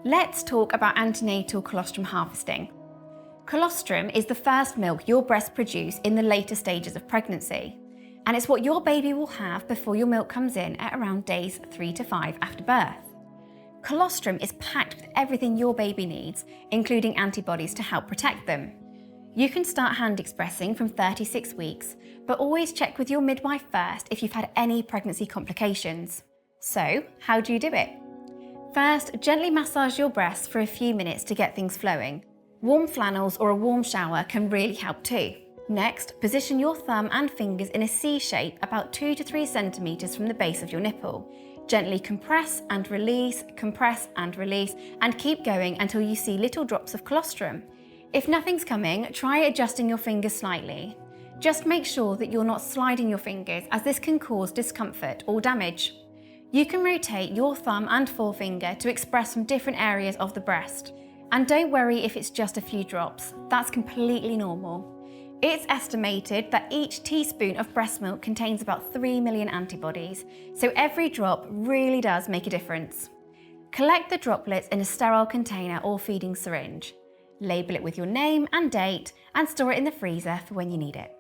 Let's talk about antenatal colostrum harvesting. Colostrum is the first milk your breasts produce in the later stages of pregnancy, and it's what your baby will have before your milk comes in at around days 3 to 5 after birth. Colostrum is packed with everything your baby needs, including antibodies to help protect them. You can start hand expressing from 36 weeks, but always check with your midwife first if you've had any pregnancy complications. So, how do you do it? First, gently massage your breasts for a few minutes to get things flowing. Warm flannels or a warm shower can really help too. Next, position your thumb and fingers in a C shape about 2 to 3 centimeters from the base of your nipple. Gently compress and release, and keep going until you see little drops of colostrum. If nothing's coming, try adjusting your fingers slightly. Just make sure that you're not sliding your fingers, as this can cause discomfort or damage. You can rotate your thumb and forefinger to express from different areas of the breast. And don't worry if it's just a few drops, that's completely normal. It's estimated that each teaspoon of breast milk contains about 3 million antibodies, so every drop really does make a difference. Collect the droplets in a sterile container or feeding syringe. Label it with your name and date and store it in the freezer for when you need it.